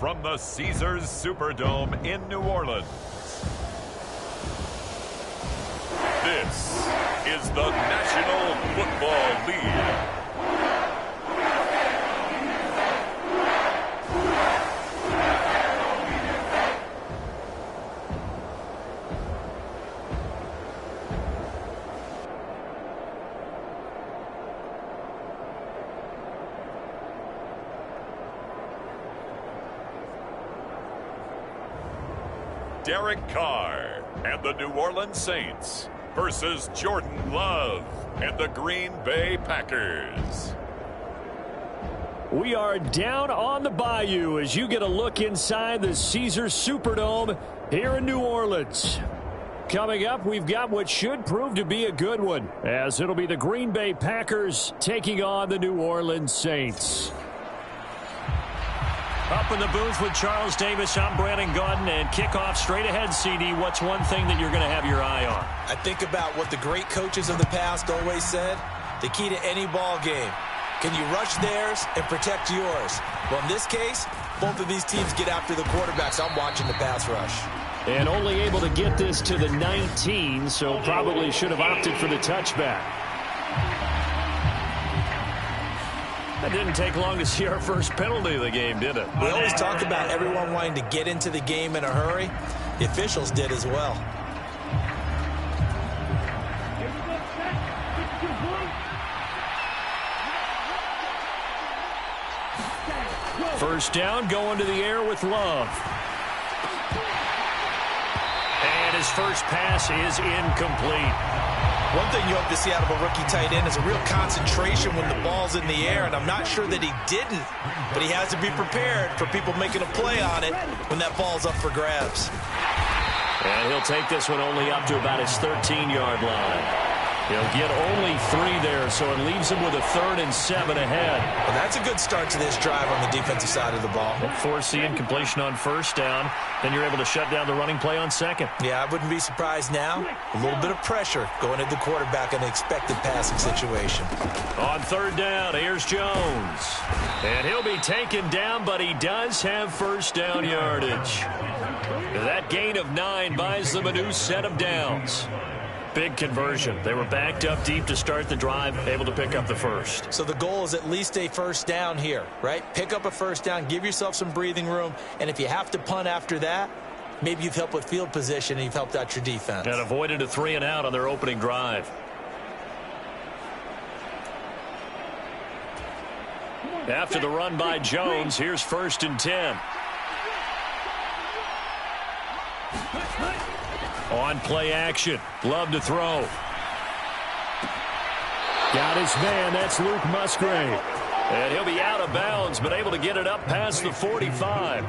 from the Caesars Superdome in New Orleans. This is the National Football League. Derek Carr and the New Orleans Saints versus Jordan Love and the Green Bay Packers. We are down on the bayou as you get a look inside the Caesars Superdome here in New Orleans. Coming up, we've got what should prove to be a good one, as it'll be the Green Bay Packers taking on the New Orleans Saints. Up in the booth with Charles Davis, I'm Brandon Gaudin, and kickoff straight ahead, CD. What's one thing that you're going to have your eye on? I think about what the great coaches of the past always said. The key to any ball game. Can you rush theirs and protect yours? Well, in this case, both of these teams get after the quarterbacks. I'm watching the pass rush. And only able to get this to the 19, so probably should have opted for the touchback. It didn't take long to see our first penalty of the game, did it? We always talk about everyone wanting to get into the game in a hurry. The officials did as well. First down, going to the air with Love. And his first pass is incomplete. One thing you hope to see out of a rookie tight end is a real concentration when the ball's in the air, and I'm not sure that he didn't, but he has to be prepared for people making a play on it when that ball's up for grabs. And he'll take this one only up to about his 13-yard line. He'll get only 3 there, so it leaves him with a 3rd and 7 ahead. Well, that's a good start to this drive on the defensive side of the ball. Force the incompletion on first down. Then you're able to shut down the running play on second. Yeah, I wouldn't be surprised now. A little bit of pressure going at the quarterback in an expected passing situation. On third down, here's Jones. And he'll be taken down, but he does have first down yardage. That gain of 9 buys them a new set of downs. Big conversion. They were backed up deep to start the drive, able to pick up the first. So the goal is at least a first down here, right? Pick up a first down, give yourself some breathing room, and if you have to punt after that, maybe you've helped with field position and you've helped out your defense. And avoided a 3-and-out on their opening drive. After the run by Jones, here's 1st and 10. On play action. Love to throw. Got his man. That's Luke Musgrave. And he'll be out of bounds, but able to get it up past the 45.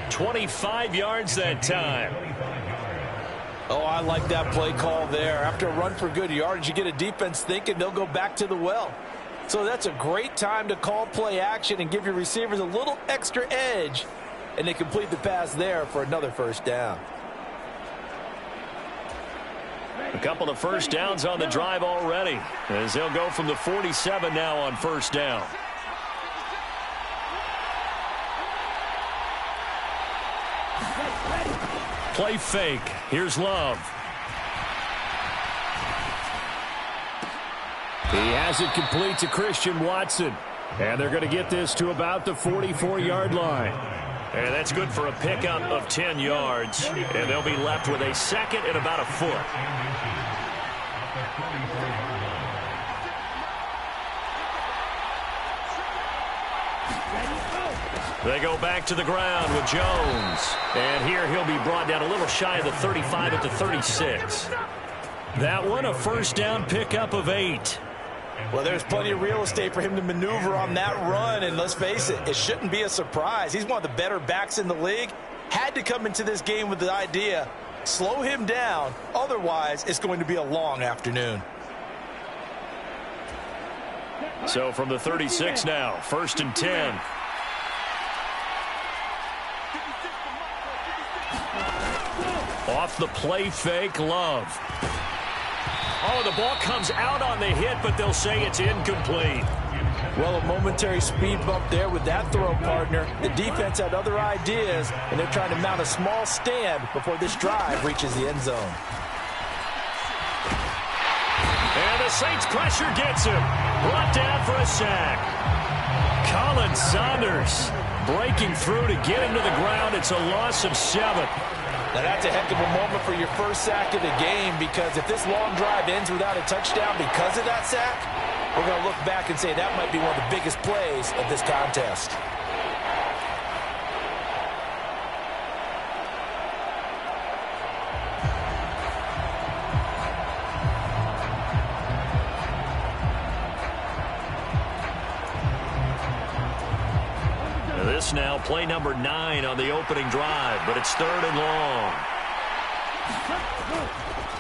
25 yards that time. Oh, I like that play call there. After a run for good yardage, you get a defense thinking they'll go back to the well. So that's a great time to call play action and give your receivers a little extra edge. And they complete the pass there for another first down. A couple of first downs on the drive already, as they'll go from the 47 now on first down. Play fake. Here's Love. He has it complete to Christian Watson. And they're going to get this to about the 44-yard line. And that's good for a pickup of 10 yards. And they'll be left with a 2nd and about a foot. They go back to the ground with Jones. And here he'll be brought down a little shy of the 35 at the 36. That one, a first down pickup of 8. Well, there's plenty of real estate for him to maneuver on that run, and let's face it, it shouldn't be a surprise. He's one of the better backs in the league. Had to come into this game with the idea, slow him down, otherwise it's going to be a long afternoon. So from the 36 now, 1st and 10. Off the play fake, Love. Oh, the ball comes out on the hit, but they'll say it's incomplete. Well, a momentary speed bump there with that throw, partner. The defense had other ideas, and they're trying to mount a small stand before this drive reaches the end zone. And the Saints pressure gets him. Brought down for a sack. Colin Saunders breaking through to get him to the ground. It's a loss of 7. Now, that's a heck of a moment for your first sack of the game, because if this long drive ends without a touchdown because of that sack, we're going to look back and say that might be one of the biggest plays of this contest. This now play number 9 on the opening drive, but it's 3rd and long.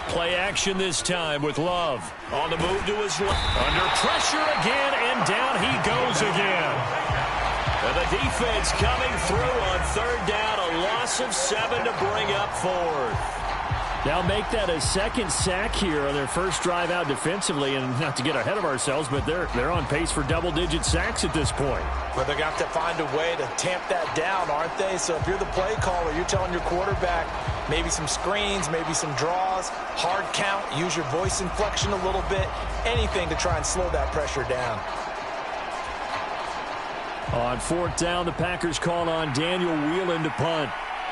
Play action this time with Love. On the move to his left. Under pressure again, and down he goes again. And the defense coming through on 3rd down, a loss of 7 to bring up 4th. Now make that a second sack here on their first drive out defensively, and not to get ahead of ourselves, but they're on pace for double-digit sacks at this point. But they're going to have to find a way to tamp that down, aren't they? So if you're the play caller, you're telling your quarterback maybe some screens, maybe some draws, hard count, use your voice inflection a little bit, anything to try and slow that pressure down. On 4th down, the Packers call on Daniel Whelan to punt.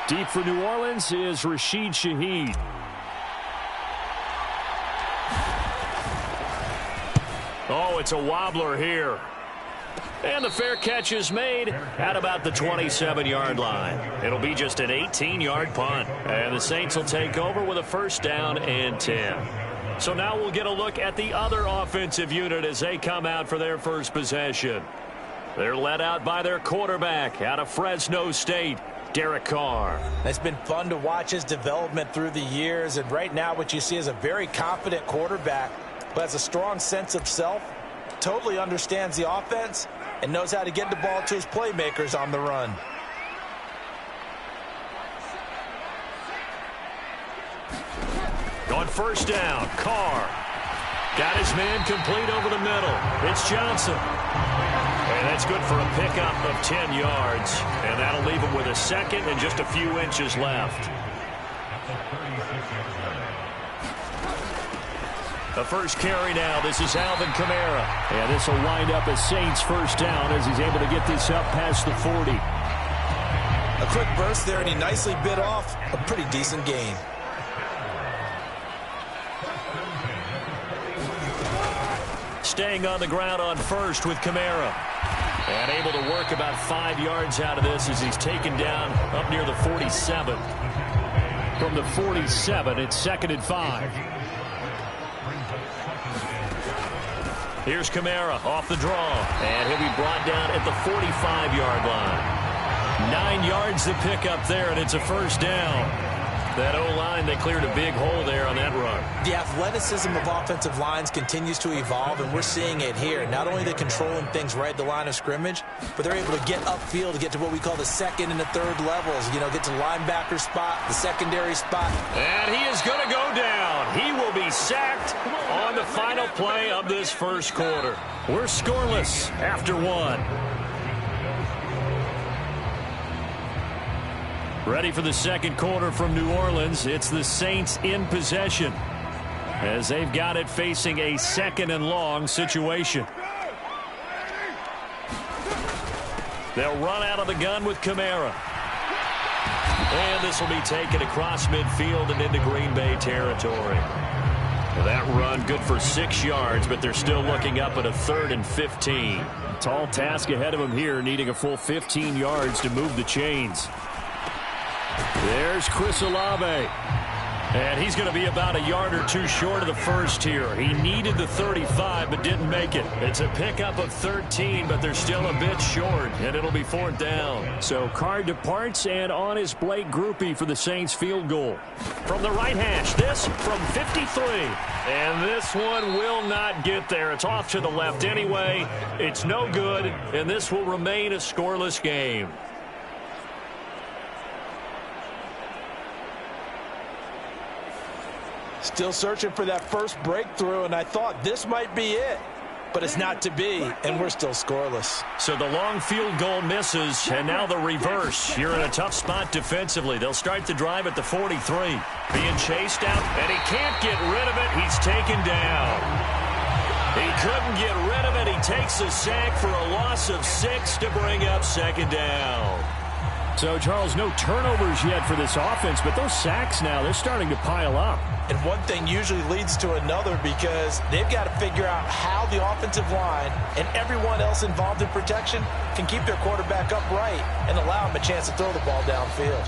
Deep for New Orleans is Rashid Shaheed. Oh, it's a wobbler here. And the fair catch is made at about the 27-yard line. It'll be just an 18-yard punt. And the Saints will take over with a 1st down and 10. So now we'll get a look at the other offensive unit as they come out for their first possession. They're led out by their quarterback out of Fresno State, Derek Carr. It's been fun to watch his development through the years, and right now what you see is a very confident quarterback who has a strong sense of self, totally understands the offense, and knows how to get the ball to his playmakers on the run. On 1st down, Carr got his man complete over the middle. It's Johnson. And that's good for a pickup of 10 yards. And that'll leave him with a 2nd and just a few inches left. The first carry now. This is Alvin Kamara. And this will wind up a Saints 1st down as he's able to get this up past the 40. A quick burst there, and he nicely bit off a pretty decent gain. Staying on the ground on 1st with Kamara. And able to work about 5 yards out of this as he's taken down up near the 47. From the 47, it's 2nd and 5. Here's Kamara off the draw. And he'll be brought down at the 45-yard line. 9 yards to pick up there, and it's a 1st down. That O-line, they cleared a big hole there on that run. The athleticism of offensive lines continues to evolve, and we're seeing it here. Not only are they controlling things right at the line of scrimmage, but they're able to get upfield to get to what we call the 2nd and the 3rd levels. You know, get to linebacker spot, the secondary spot. And he is going to go down. He will be sacked on the final play of this 1st quarter. We're scoreless after 1. Ready for the 2nd quarter from New Orleans. It's the Saints in possession as they've got it facing a 2nd and long situation. They'll run out of the gun with Kamara. And this will be taken across midfield and into Green Bay territory. That run good for 6 yards, but they're still looking up at a 3rd and 15. Tall task ahead of them here, needing a full 15 yards to move the chains. There's Chris Olave. And he's going to be about a yard or 2 short of the 1st here. He needed the 35 but didn't make it. It's a pickup of 13, but they're still a bit short, and it'll be 4th down. So Carr departs, and on his Blake Groupie for the Saints field goal. From the right hash, this from 53. And this one will not get there. It's off to the left anyway. It's no good, and this will remain a scoreless game. Still searching for that first breakthrough, and I thought this might be it. but it's not to be, and we're still scoreless. So the long field goal misses, and now the reverse. You're in a tough spot defensively. They'll start the drive at the 43. Being chased out, and he can't get rid of it. He's taken down. He couldn't get rid of it. He takes a sack for a loss of 6 to bring up second down. So, Charles, no turnovers yet for this offense, but those sacks now, they're starting to pile up. And one thing usually leads to another because they've got to figure out how the offensive line and everyone else involved in protection can keep their quarterback upright and allow him a chance to throw the ball downfield.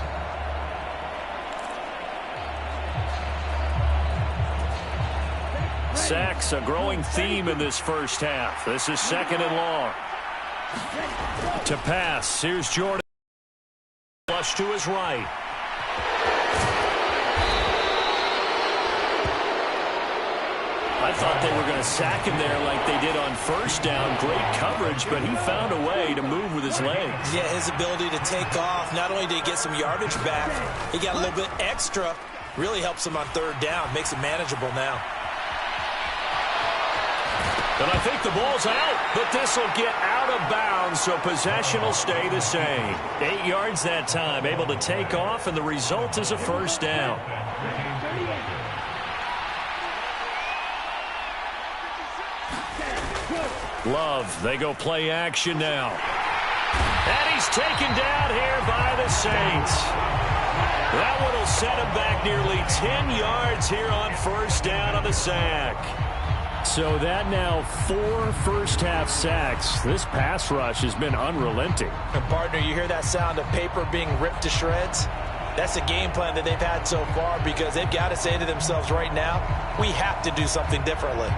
Sacks, a growing theme in this first half. This is second and long. To pass, here's Jordan. Flush to his right. I thought they were going to sack him there like they did on first down. Great coverage, but he found a way to move with his legs. Yeah, his ability to take off. Not only did he get some yardage back, he got a little bit extra. Really helps him on third down. Makes it manageable now. And I think the ball's out, but this will get out of bounds, so possession will stay the same. 8 yards that time, able to take off, and the result is a first down. Love, they go play action now. And he's taken down here by the Saints. That one will set him back nearly 10 yards here on first down on the sack. So that now 4 first-half sacks. This pass rush has been unrelenting. And partner, you hear that sound of paper being ripped to shreds? That's the game plan that they've had so far because they've got to say to themselves right now, we have to do something differently.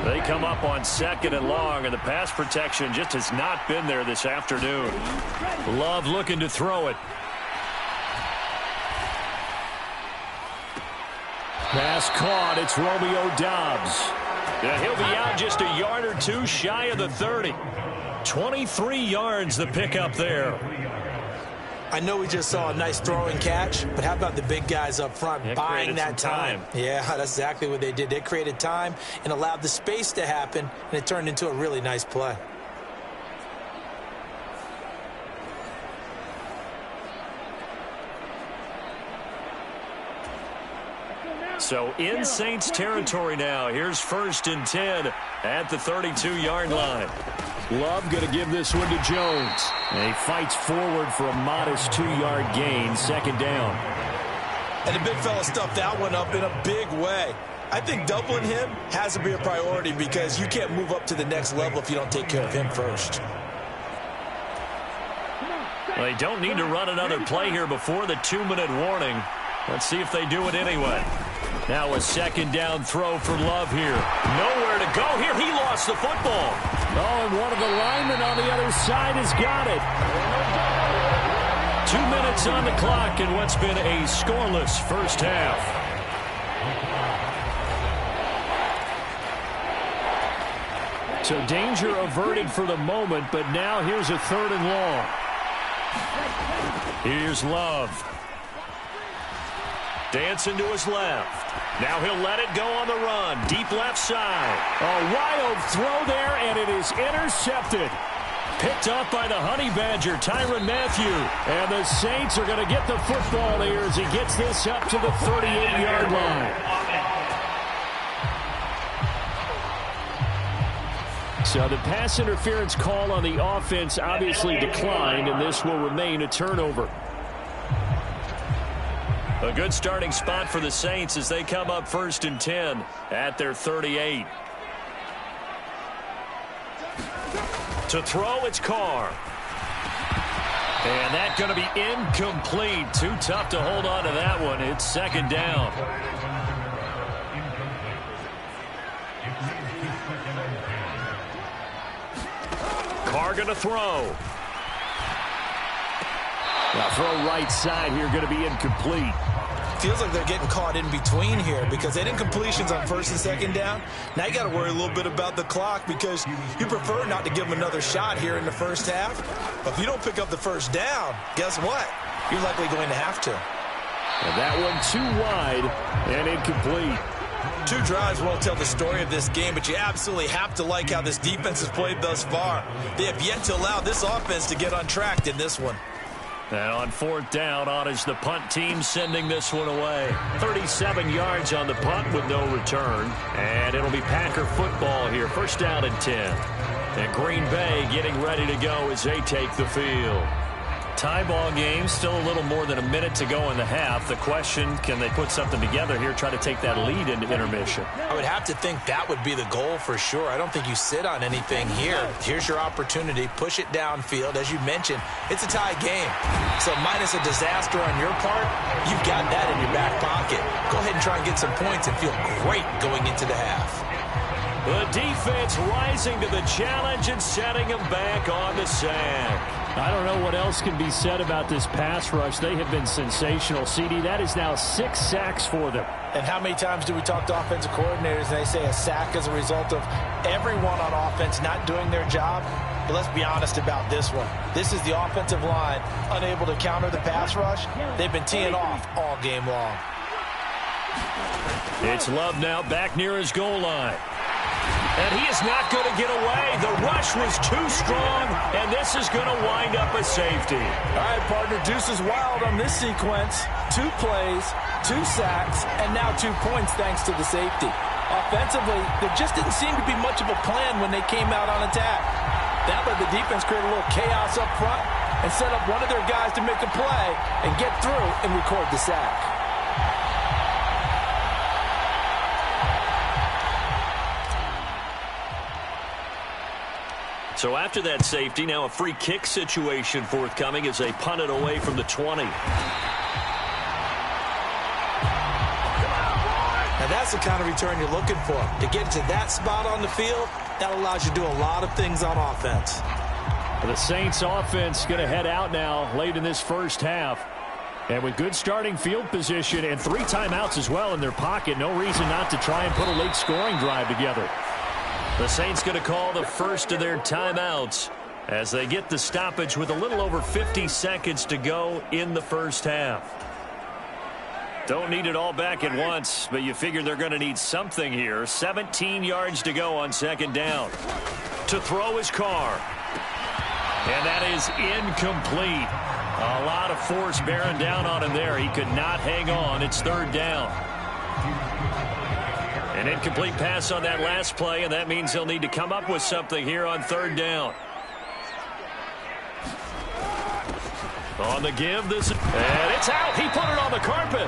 They come up on second and long, and the pass protection just has not been there this afternoon. Love looking to throw it. Pass caught. It's Romeo Doubs. And he'll be out just a yard or two shy of the 30. 23 yards the pickup there. I know we just saw a nice throwing catch, but how about the big guys up front buying that time? Yeah, that's exactly what they did. They created time and allowed the space to happen, and it turned into a really nice play. So in Saints territory now. Here's 1st and 10 at the 32-yard line. Love going to give this one to Jones. And he fights forward for a modest 2-yard gain, second down. And the big fella stuffed that one up in a big way. I think doubling him has to be a priority because you can't move up to the next level if you don't take care of him first. Well, they don't need to run another play here before the 2-minute warning. Let's see if they do it anyway. Now a second down throw for Love here. Nowhere to go here. He lost the football. Oh, and one of the linemen on the other side has got it. 2 minutes on the clock in what's been a scoreless first half. So danger averted for the moment, but now here's a 3rd and long. Here's Love. Dancing to his left. Now he'll let it go on the run. Deep left side. A wild throw there, and it is intercepted. Picked up by the Honey Badger, Tyrann Mathieu. And the Saints are going to get the football here as he gets this up to the 38-yard line. So the pass interference call on the offense obviously declined, and this will remain a turnover. A good starting spot for the Saints as they come up 1st and 10 at their 38. To throw, it's Carr. And that's going to be incomplete. Too tough to hold on to that one. It's second down. Carr going to throw. Now throw right side here, going to be incomplete. feels like they're getting caught in between here because they didn't completions on first and second down. Now you got to worry a little bit about the clock because you prefer not to give them another shot here in the first half. But if you don't pick up the first down, guess what? You're likely going to have to. And that one too wide and incomplete. 2 drives won't tell the story of this game, but you absolutely have to like how this defense has played thus far. They have yet to allow this offense to get untracked in this one. And on 4th down, on is the punt team sending this one away. 37 yards on the punt with no return. And it'll be Packer football here. 1st down and 10. And Green Bay getting ready to go as they take the field. Tie ball game, still a little more than a minute to go in the half. The question, can they put something together here, try to take that lead into intermission? I would have to think that would be the goal for sure. I don't think you sit on anything here. Here's your opportunity. Push it downfield. As you mentioned, it's a tie game. So minus a disaster on your part, you've got that in your back pocket. Go ahead and try and get some points and feel great going into the half. The defense rising to the challenge and setting them back on the sack. I don't know what else can be said about this pass rush. They have been sensational. CD, that is now 6 sacks for them. And how many times do we talk to offensive coordinators and they say a sack as a result of everyone on offense not doing their job? But let's be honest about this one. This is the offensive line unable to counter the pass rush. They've been teeing off all game long. It's Love now back near his goal line. And he is not going to get away. The rush was too strong, and this is going to wind up a safety. All right, partner, deuce is wild on this sequence. 2 plays, 2 sacks, and now 2 points thanks to the safety. Offensively, there just didn't seem to be much of a plan when they came out on attack. That let the defense create a little chaos up front and set up one of their guys to make a play and get through and record the sack. So after that safety, now a free kick situation forthcoming as they punt it away from the 20. Now that's the kind of return you're looking for. To get to that spot on the field, that allows you to do a lot of things on offense. The Saints offense going to head out now late in this first half. And with good starting field position and 3 timeouts as well in their pocket, no reason not to try and put a late scoring drive together. The Saints going to call the first of their timeouts as they get the stoppage with a little over 50 seconds to go in the first half. Don't need it all back at once, but you figure they're going to need something here. 17 yards to go on 2nd down. To throw his Carr. And that is incomplete. A lot of force bearing down on him there. He could not hang on. It's 3rd down. An incomplete pass on that last play, and that means they'll need to come up with something here on 3rd down. On the give, and it's out. He put it on the carpet.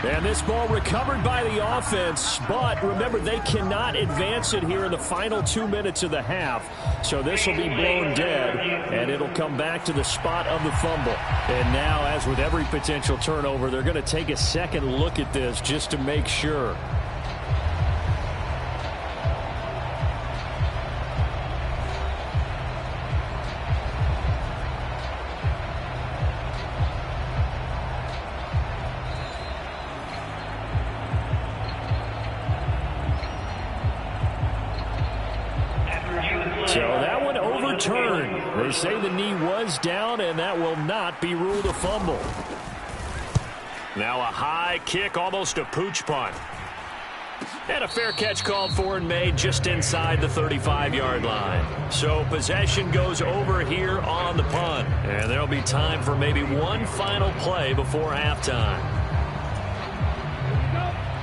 And this ball recovered by the offense, but remember, they cannot advance it here in the final 2 minutes of the half. So this will be blown dead, and it'll come back to the spot of the fumble. And now, as with every potential turnover, they're going to take a second look at this just to make sure. So that one overturned. They say the knee was down, and that will not be ruled a fumble. Now a high kick, almost a pooch punt. And a fair catch called for and made just inside the 35-yard line. So possession goes over here on the punt. And there'll be time for maybe one final play before halftime.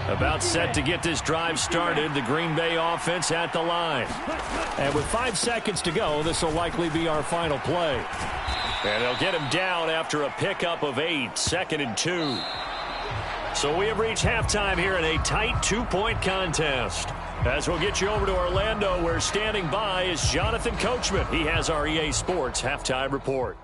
About set to get this drive started, the Green Bay offense at the line. And with 5 seconds to go, this will likely be our final play. And they'll get him down after a pickup of 8, 2nd and 2. So we have reached halftime here in a tight 2-point contest. As we'll get you over to Orlando, where standing by is Jonathan Coachman. He has our EA Sports Halftime Report.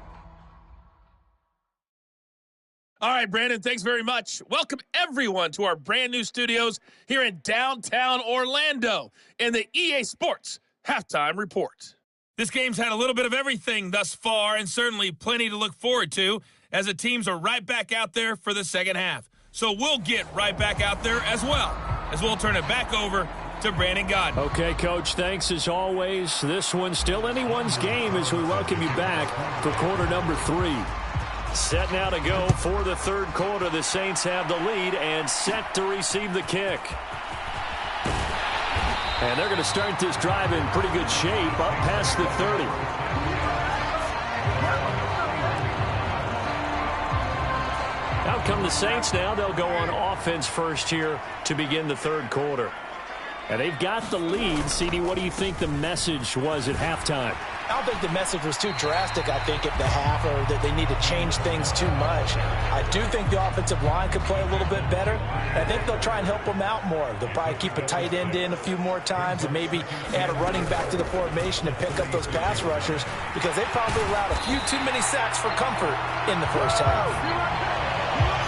All right, Brandon, thanks very much. Welcome, everyone, to our brand-new studios here in downtown Orlando in the EA Sports Halftime Report. This game's had a little bit of everything thus far and certainly plenty to look forward to as the teams are right back out there for the second half. So we'll get right back out there as well, as we'll turn it back over to Brandon Gaudin. Okay, Coach, thanks as always. This one's still anyone's game as we welcome you back for quarter number 3. Set now to go for the third quarter. The Saints have the lead and set to receive the kick. And they're going to start this drive in pretty good shape up past the 30. Out come the Saints now. They'll go on offense first here to begin the third quarter. And they've got the lead. CD, what do you think the message was at halftime? I don't think the message was too drastic, I think, at the half, or that they need to change things too much. I do think the offensive line could play a little bit better. I think they'll try and help them out more. They'll probably keep a tight end in a few more times and maybe add a running back to the formation and pick up those pass rushers, because they probably allowed a few too many sacks for comfort in the first half.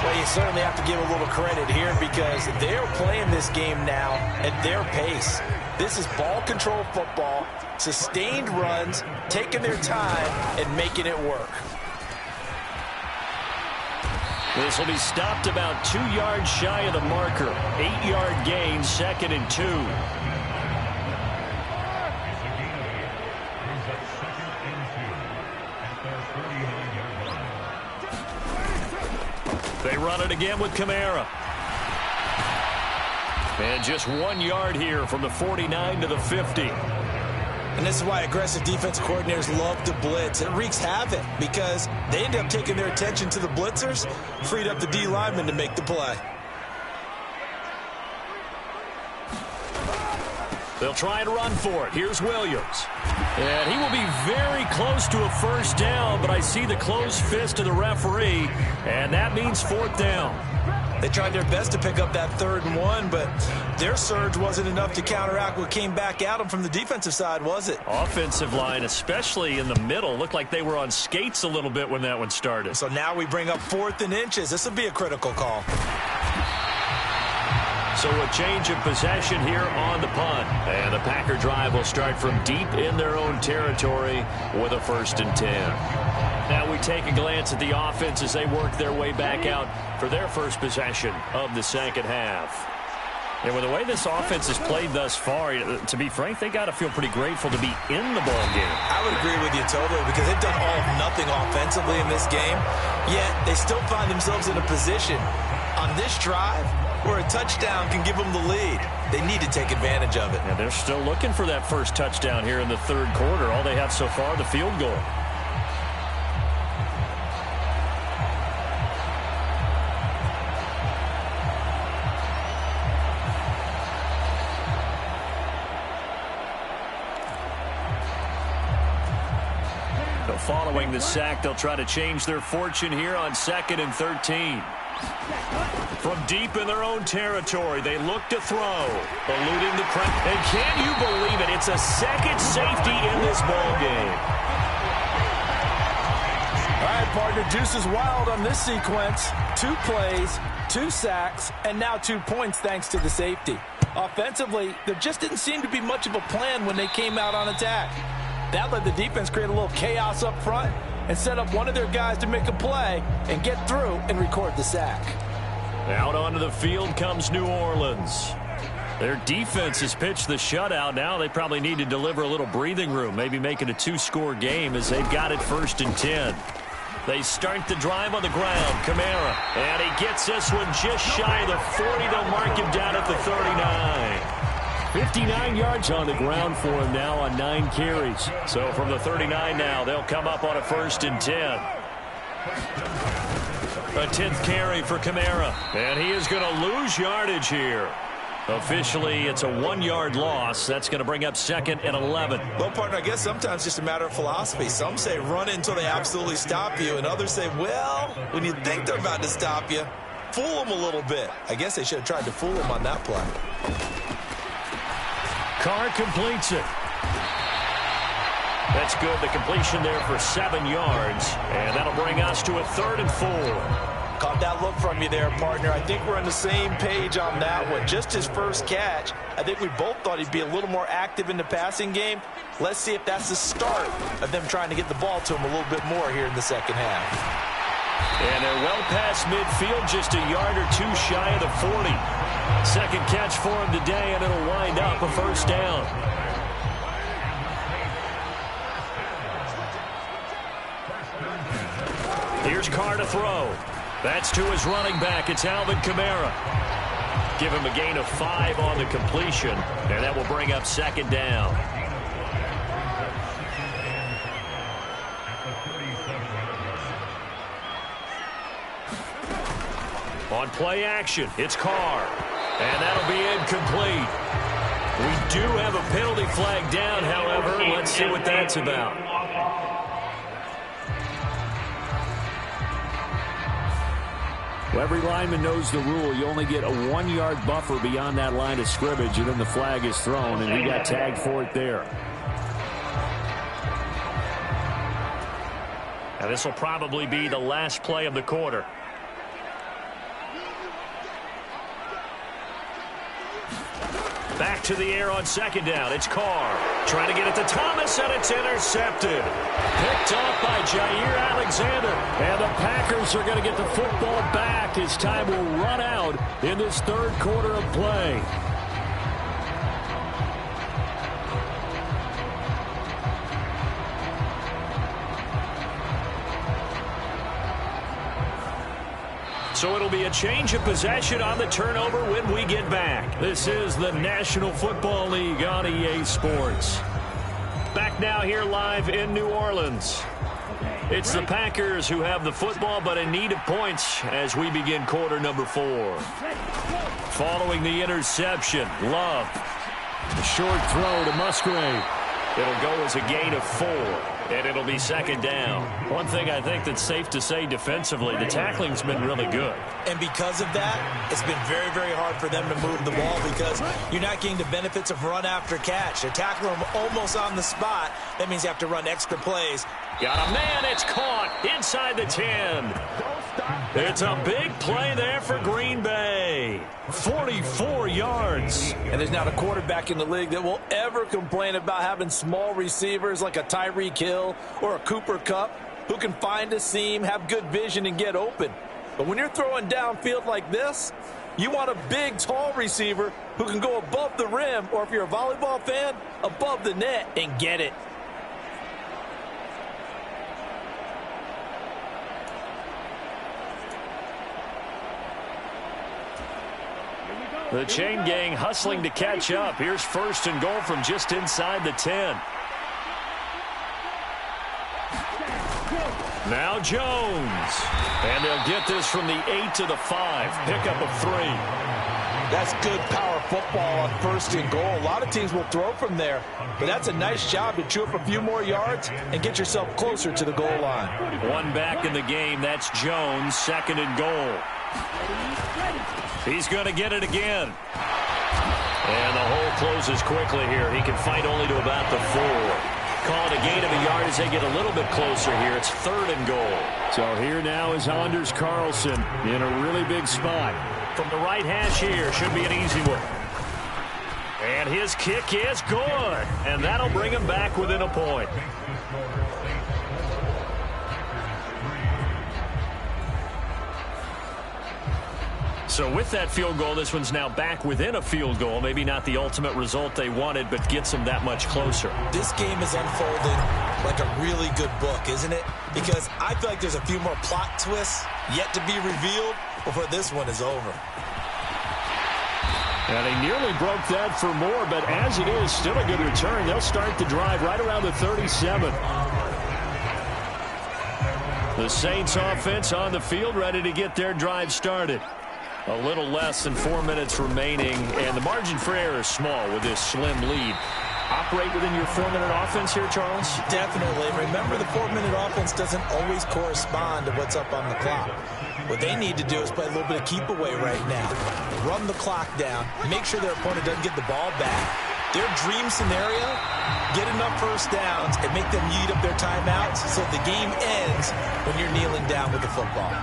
Well, you certainly have to give a little credit here, because they're playing this game now at their pace. This is ball control football, sustained runs, taking their time, and making it work. This will be stopped about 2 yards shy of the marker. 8-yard gain, 2nd and 2. They run it again with Kamara. And just 1 yard here from the 49 to the 50. And this is why aggressive defense coordinators love to blitz. It wreaks havoc because they end up taking their attention to the blitzers, freed up the D lineman to make the play. They'll try and run for it. Here's Williams. And he will be very close to a first down, but I see the closed fist of the referee, and that means 4th down. They tried their best to pick up that 3rd and 1, but their surge wasn't enough to counteract what came back at them from the defensive side, was it? Offensive line, especially in the middle, looked like they were on skates a little bit when that one started. So now we bring up 4th and inches. This will be a critical call. So a change of possession here on the punt. And the Packer drive will start from deep in their own territory with a 1st and 10. Now we take a glance at the offense as they work their way back out for their first possession of the second half. And with the way this offense has played thus far, to be frank, they got to feel pretty grateful to be in the ball game. I would agree with you totally, because they've done all of nothing offensively in this game, yet they still find themselves in a position on this drive where a touchdown can give them the lead. They need to take advantage of it. And they're still looking for that first touchdown here in the third quarter. All they have so far, the field goal. Following the sack, they'll try to change their fortune here on 2nd and 13. From deep in their own territory, they look to throw, eluding the crowd. And can you believe it? It's a second safety in this ball game. All right, partner, deuce is wild on this sequence. 2 plays, 2 sacks, and now 2 points thanks to the safety. Offensively, there just didn't seem to be much of a plan when they came out on attack. That let the defense create a little chaos up front and set up one of their guys to make a play and get through and record the sack. Out onto the field comes New Orleans. Their defense has pitched the shutout. Now they probably need to deliver a little breathing room, maybe make it a 2-score game as they've got it 1st and 10. They start the drive on the ground. Kamara, and he gets this one just shy of the 40. They'll mark him down at the 39. 59 yards on the ground for him now on 9 carries. So from the 39 now, they'll come up on a 1st and 10. A 10th carry for Kamara. And he is going to lose yardage here. Officially, it's a 1-yard loss. That's going to bring up 2nd and 11. Well, partner, I guess sometimes it's just a matter of philosophy. Some say run until they absolutely stop you, and others say, well, when you think they're about to stop you, fool them a little bit. I guess they should have tried to fool them on that play. Carr completes it. That's good. The completion there for 7 yards. And that'll bring us to a 3rd and 4. Caught that look from you there, partner. I think we're on the same page on that one. Just his first catch. I think we both thought he'd be a little more active in the passing game. Let's see if that's the start of them trying to get the ball to him a little bit more here in the second half. And they're well past midfield, just a yard or two shy of the 40. Second catch for him today, and it'll wind up a first down. Here's Carr to throw. That's to his running back. It's Alvin Kamara. Give him a gain of 5 on the completion, and that will bring up second down. On play action, it's Carr, and that'll be incomplete. We do have a penalty flag down, however. Let's see what that's about. Well, every lineman knows the rule. You only get a 1-yard buffer beyond that line of scrimmage, and then the flag is thrown, and he got tagged for it there. Now, this will probably be the last play of the quarter. Back to the air on second down. It's Carr. Trying to get it to Thomas, and it's intercepted. Picked off by Jair Alexander. And the Packers are going to get the football back as time will run out in this third quarter of play. So it'll be a change of possession on the turnover when we get back. This is the National Football League on EA Sports. Back now here live in New Orleans. It's the Packers who have the football but in need of points as we begin quarter number 4. Following the interception, Love. A short throw to Musgrave. It'll go as a gain of 4, and it'll be second down. One thing I think that's safe to say defensively, the tackling's been really good. And because of that, it's been very, very hard for them to move the ball because you're not getting the benefits of run after catch. They tackle them almost on the spot. That means you have to run extra plays. Got a man, it's caught inside the 10. It's a big play there for Green Bay. 44 yards. And there's not a quarterback in the league that will ever complain about having small receivers like a Tyreek Hill or a Cooper Kupp who can find a seam, have good vision, and get open. But when you're throwing downfield like this, you want a big, tall receiver who can go above the rim, or if you're a volleyball fan, above the net and get it. The chain gang hustling to catch up. Here's first and goal from just inside the 10. Now Jones. And they'll get this from the 8 to the 5. Pickup of 3. That's good power football on first and goal. A lot of teams will throw from there, but that's a nice job to chew up a few more yards and get yourself closer to the goal line. One back in the game. That's Jones. Second and goal. He's going to get it again. And the hole closes quickly here. He can fight only to about the 4. Call it a gain of a yard as they get a little bit closer here. It's third and goal. So here now is Anders Carlson in a really big spot. From the right hash here, should be an easy one. And his kick is good. And that'll bring him back within a point. So with that field goal, this one's now back within a field goal. Maybe not the ultimate result they wanted, but gets them that much closer. This game is unfolding like a really good book, isn't it? Because I feel like there's a few more plot twists yet to be revealed before this one is over. And they nearly broke that for more, but as it is, still a good return. They'll start the drive right around the 37. The Saints offense on the field, ready to get their drive started. A little less than 4 minutes remaining, and the margin for error is small with this slim lead. Operate within your 4-minute offense here, Charles? Definitely. Remember, the 4-minute offense doesn't always correspond to what's up on the clock. What they need to do is play a little bit of keep away right now. Run the clock down. Make sure their opponent doesn't get the ball back. Their dream scenario, get enough first downs and make them eat up their timeouts so the game ends when you're kneeling down with the football.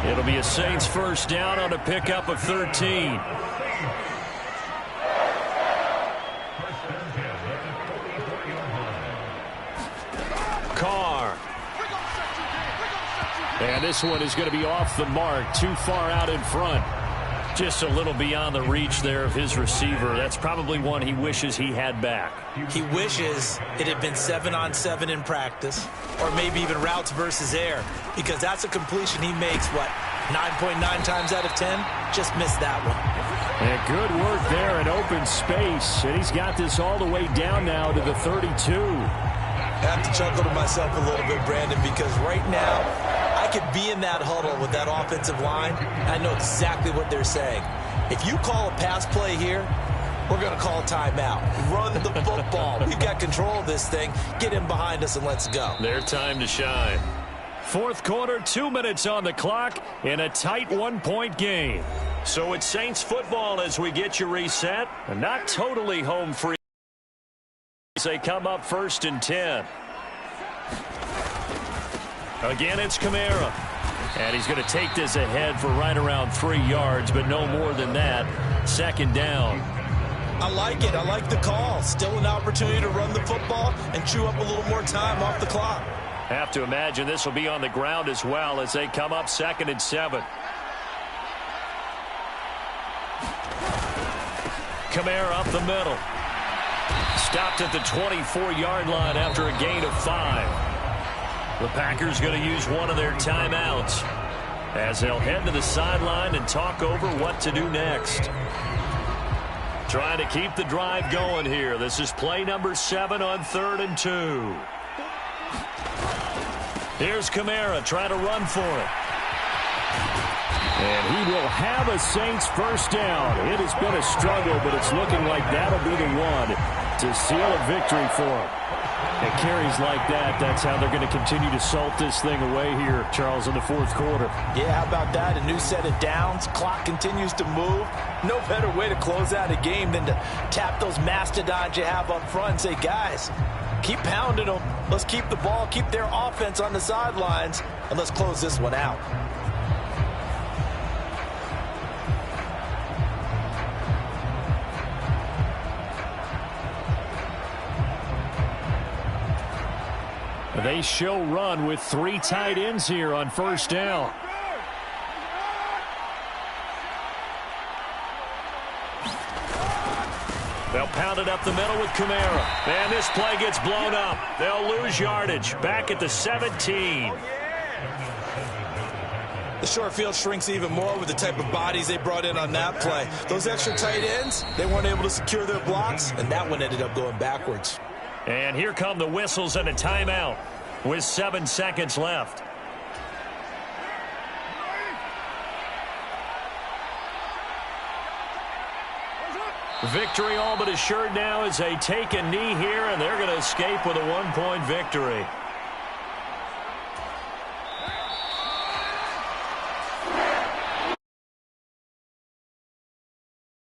It'll be a Saints first down on a pickup of 13. Carr. And this one is going to be off the mark, too far out in front. Just a little beyond the reach there of his receiver. That's probably one he wishes he had back. He wishes it had been 7-on-7 in practice, or maybe even routes versus air, because that's a completion he makes, 9.9 times out of 10? Just missed that one. And good work there in open space. And he's got this all the way down now to the 32. I have to chuckle to myself a little bit, Brandon, because right now I could be in that huddle with that offensive line. I know exactly what they're saying. If you call a pass play here, we're going to call a timeout. Run the football. We've got control of this thing. Get in behind us and let's go. Their time to shine. Fourth quarter, 2 minutes on the clock in a tight 1-point game. So it's Saints football as we get you reset. And not totally home free as they come up 1st and 10. Again, it's Kamara. And he's going to take this ahead for right around 3 yards, but no more than that. 2nd down. I like it. I like the call. Still an opportunity to run the football and chew up a little more time off the clock. Have to imagine this will be on the ground as well as they come up 2nd and 7. Kamara up the middle. Stopped at the 24-yard line after a gain of 5. The Packers going to use one of their timeouts as they'll head to the sideline and talk over what to do next. Trying to keep the drive going here. This is play number 7 on 3rd and 2. Here's Kamara trying to run for it. And he will have a Saints first down. It has been a struggle, but it's looking like that'll be the one to seal a victory for him. And carries like that, that's how they're going to continue to salt this thing away here, Charles, in the 4th quarter. Yeah, how about that? A new set of downs. Clock continues to move. No better way to close out a game than to tap those mastodons you have up front and say, guys, keep pounding them. Let's keep the ball, keep their offense on the sidelines, and let's close this one out. They show run with 3 tight ends here on 1st down. They'll pound it up the middle with Kamara. And this play gets blown up. They'll lose yardage. Back at the 17. The short field shrinks even more with the type of bodies they brought in on that play. Those extra tight ends, they weren't able to secure their blocks, and that one ended up going backwards. And here come the whistles and a timeout with 7 seconds left. Victory all but assured now as they take a knee here, and they're going to escape with a 1-point victory.